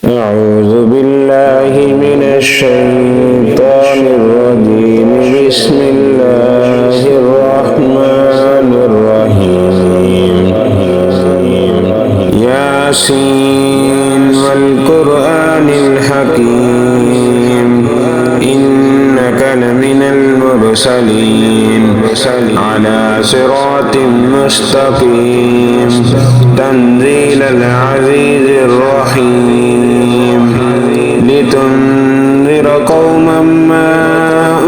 أعوذ بالله من الشيطان الرجيم. بسم الله الرحمن الرحيم. ياسين والقرآن الحكيم إنك لمن المرسلين على صراط مستقيم تنزيل العزيز الرحيم لتنذر قوما ما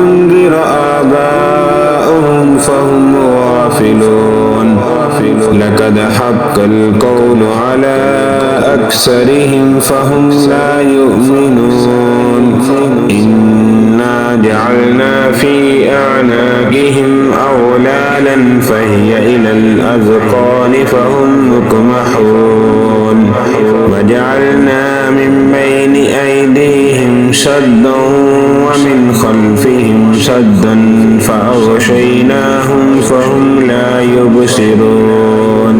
أنذر آباؤهم فهم غافلون. لقد حق القول على أكثرهم فهم لا يؤمنون. إنا جعلنا في أعناقهم أغلالا فهي إلى الأذقان فهم مقمحون. وجعلنا من بين أيديهم سدا ومن خلفهم سدا فأغشيناهم فهم لا يبصرون.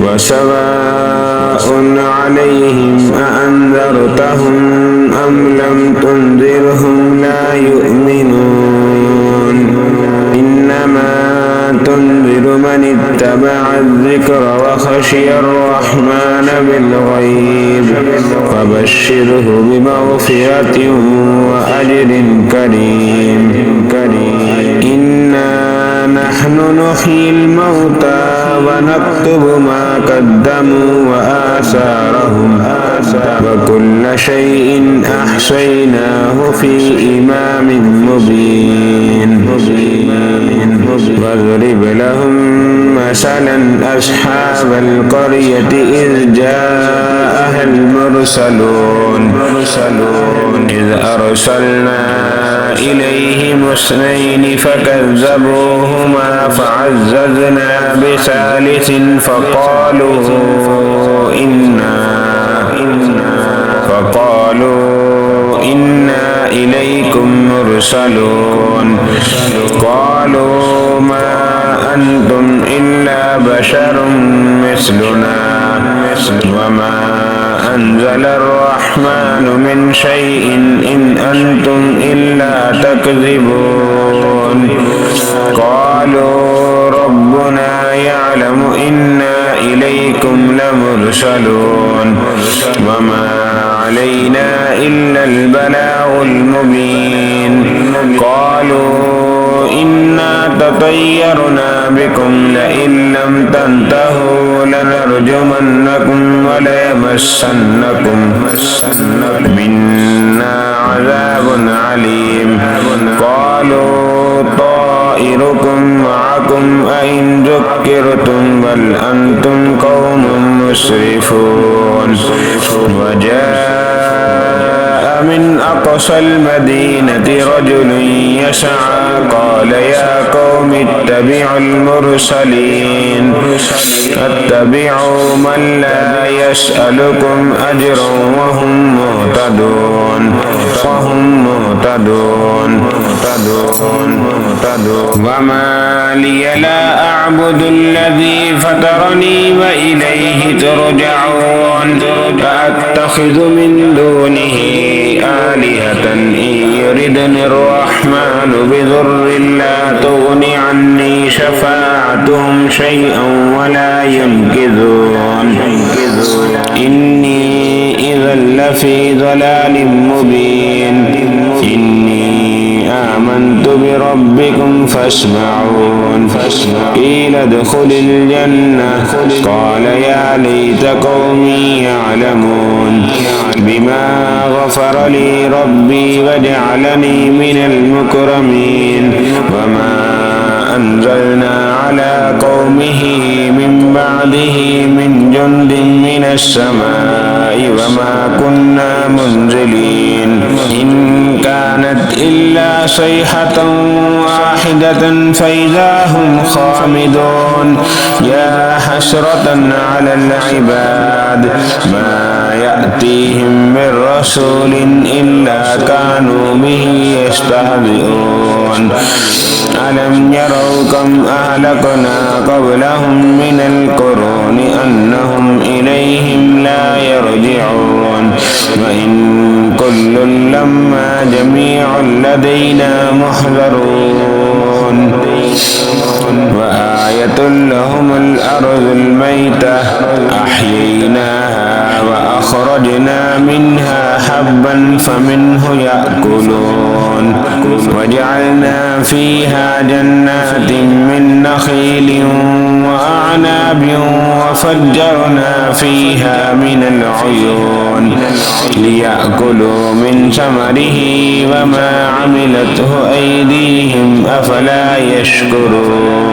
وسواء عليهم أأنذرتهم أم لم تنذرهم لا يؤمنون. إنما تنذر من اتبع الذكر وخشي الرحمن بالغيب فبشره بمغفرة وأجر كريم. إنا نحن نحيي الموتى ونكتب ما قدموا وآثارهم وكل شيء أحصيناه في إمام مبين. واضرب لهم مثلا أصحاب القرية إذ جاءها المرسلون إذ أرسلنا إليهم اثنين فكذبوهما فعززنا بثالث فقالوا إنا إليكم مرسلون. قالوا ما أنتم إلا بشر مثلنا وما أنزل الرحمن من شيء إن أنتم إلا تكذبون. قالوا ربنا يعلم إنا إليكم لمرسلون وما علينا إلا البلاغ المبين. قالوا إنا تطيرنا بكم لئن لم تنتهوا لنرجمنكم وليمسنكم منا عذاب عليم. قالوا طائركم معكم أئن ذكرتم بل أنتم قوم مسرفون. وجاء من أقصى المدينة رجل يسعى قال يا قوم اتبعوا المرسلين اتبعوا من لا يسألكم أجرا وهم مهتدون. وما لي لا أعبد الذي فطرني وإليه ترجعون. أأتخذ من دونه آلهة إن يردني الرحمن بضر لا تغن عني شفاعتهم شيئا ولا ينقذون. إني إذا لفي ضلال مبين. إني آمنت بربكم فاسمعون. قيل ادخل الجنة قال يا ليت قومي يعلمون بما غفر لي ربي وجعلني من المكرمين. وما أنزلنا على قومه من بعده من جند من السماء وما كنا منزلين. إن كانت إلا صيحة واحدة فإذا هم خامدون. يا حسرة على العباد ما يأتيهم من رسول إلا كانوا به يستهزئون ألم يروا كم أهلكنا قبلهم من القرون أنهم إليهم لا يرجعون وإن كل لما جميع لدينا محضرون وآية لهم الأرض الميتة أحييناها وأخرجنا منها حبا فمنه يأكلون وجعلنا فيها جنات من نخيل وأعناب وفجرنا فيها من العيون ليأكلوا من ثمره وما عملته أيديهم أفلا يشكرون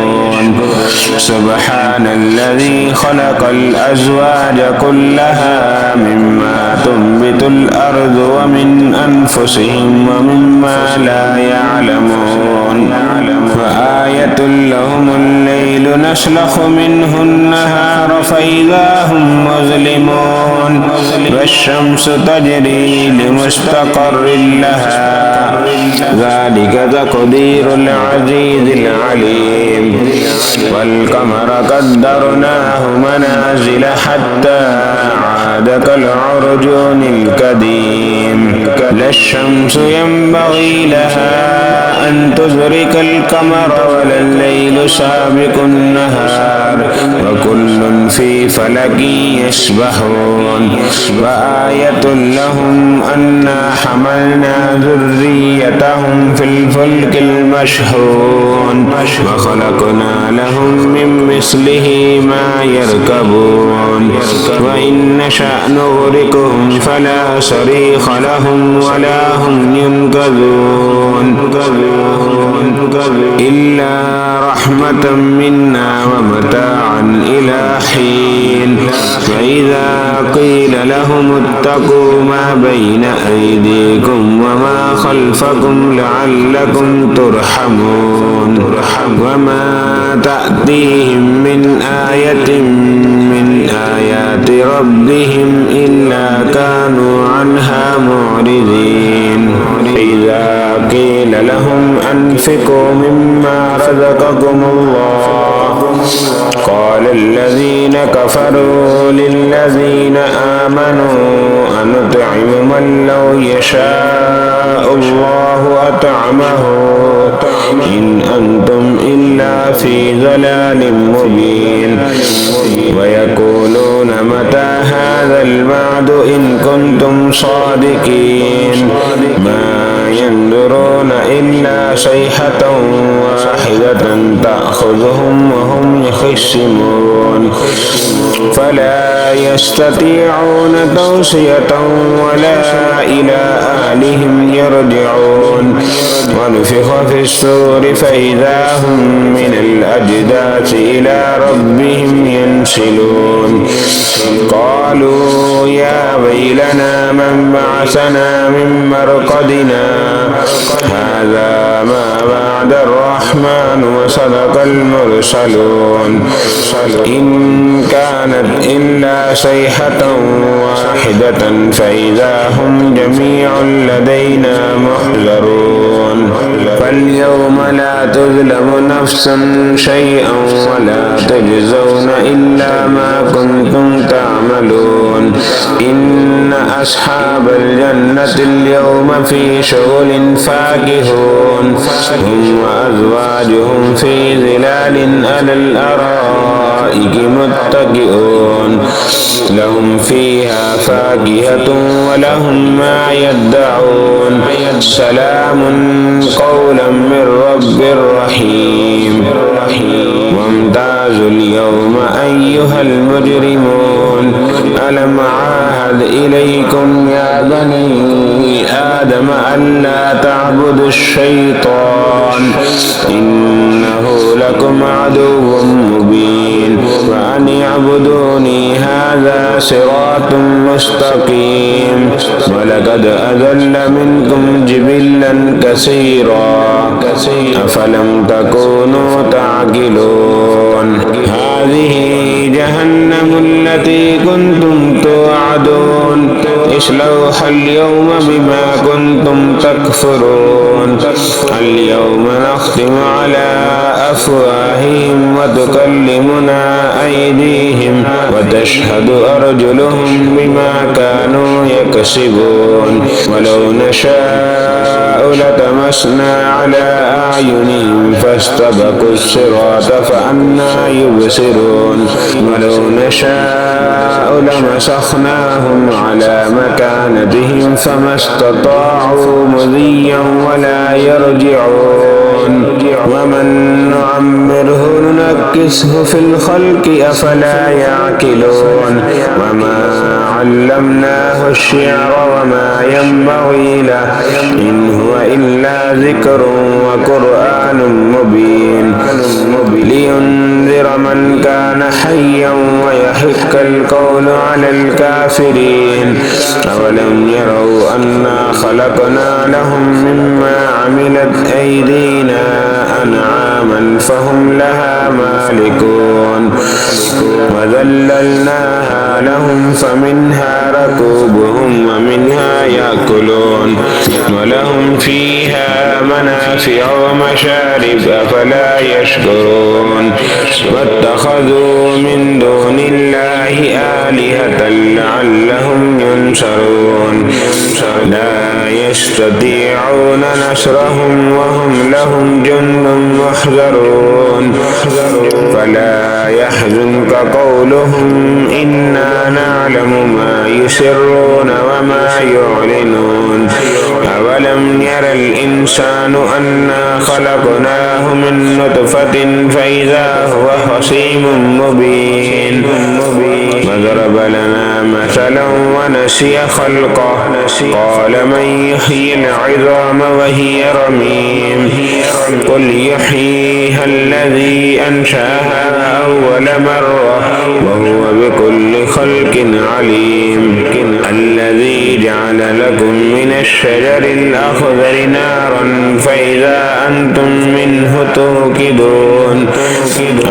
سبحان الذي خلق الأزواج كلها مما تنبت الأرض ومن أنفسهم ومما لا يعلمون وآية لهم الليل نسلخ منه النهار فإذا هم مظلمون والشمس تجري لمستقر لها ذلك تقدير العزيز العليم والقمر قدرناه منازل حتى عاد كالعرجون القديم لا الشمس ينبغي لها أن تدرك القمر ولا الليل سابق النهار وكل في فلك يسبحون وآية لهم أنا حملنا ذريتهم في الفلك المشحون وخلقنا لهم من مثله ما يركبون وإن نشأ نغرقهم فلا صريخ لهم ولا هم ينقذون إلا رحمة منا ومتاعا إلى حين فإذا قيل لهم اتقوا ما بين أيديكم وما خلفكم لعلكم ترحمون وما تأتيهم من آية من آيات ربهم إلا كانوا عنها معرضين إذا قيل لهم أنفقوا مما رزقكم الله قال الذين كفروا للذين آمنوا أنطعم من لو يشاء الله أطعمه إن أنتم إلا في ضلال مبين ويقولون متى هذا الوعد إن كنتم صادقين ما ينظرون إلا صيحة واحدة تأخذهم وهم يخصمون فلا يستطيعون توصية ولا إلى أهلهم يرجعون ونفخ في الصور فإذا هم من الأجداث إلى ربهم ينسلون قالوا يا ويلنا من بعثنا من مرقدنا هذا ما وعد الرحمن وصدق المرسلون إن كانت إلا صيحة واحدة فإذا هم جميع لدينا محضرون فاليوم لا تظلم نفس شيئا ولا تجزون إلا ما كنتم تعملون إن أصحاب الجنة اليوم في شغل فاكهون هم وأزواجهم في ظلال على الأرائك متكئون لهم فيها فاكهة ولهم ما يدعون سلام قولا من رب رحيم وامتازوا اليوم أيها المجرمون ألم عاهد إليكم يا بني آدم ألا تعبدوا الشيطان إنه لكم عدو مبين وأن اعبدوني هذا صراط مستقيم ولقد أضل منكم جبلا كثيرا أفلم تكونوا تعقلون هذه جهنم التي كنتم توعدون اصلوها اليوم بما كنتم تكفرون اليوم نختم على أفواههم وتكلمنا أيديهم وتشهد أرجلهم بما كانوا يكسبون ولو نشاء لتمسنا على أعينهم فاستبقوا الصراط فأنى يبصرون ولو نشاء لمسخناهم على مكانتهم فما استطاعوا مضيا ولا يرجعون ومن نعمره ننكسه في الخلق أفلا يعقلون وما علمناه الشعر وما ينبغي له إن هو إلا ذكر وقرآن مبين لينذر من كان حيا ويحق القول على الكافرين أولم يروا أنا خلقنا لهم مما عملت أيدينا أنعاما فهم لها مالكون وذللناها لهم فمنها ركوبهم ومنها يأكلون ولهم فيها منافع ومشارب أفلا يشكرون واتخذوا من دون الله آلهة لعلهم ينصرون لا يستطيعون نصرهم وهم لهم جند محضرون فلا يحزنك قولهم إنا نعلم ما يسرون وما يعلنون أولم ير الإنسان أنا خلقناه من نطفة فإذا هو خصيم مبين وضرب لنا مثلا ونسي خلقه قال من يحيي العظام وهي رميم قل يحييها الذي أنشأها أول مرة وهو بكل خلق عليم الذي جعل لكم من الشجر الأخضر نارا فإذا أنتم منه توقدون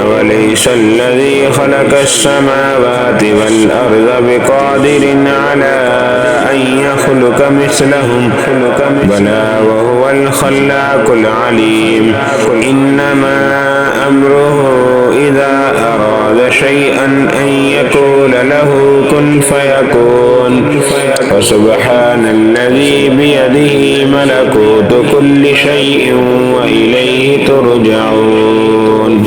أوليس الذي خلق السماوات والأرض بقادر على أن يخلق مثلهم بلى وهو الخلاق العليم إنما أمره إذا أراد شيئا أن يقول له كن فيكون فسبحان الذي بيده ملكوت كل شيء وإليه ترجعون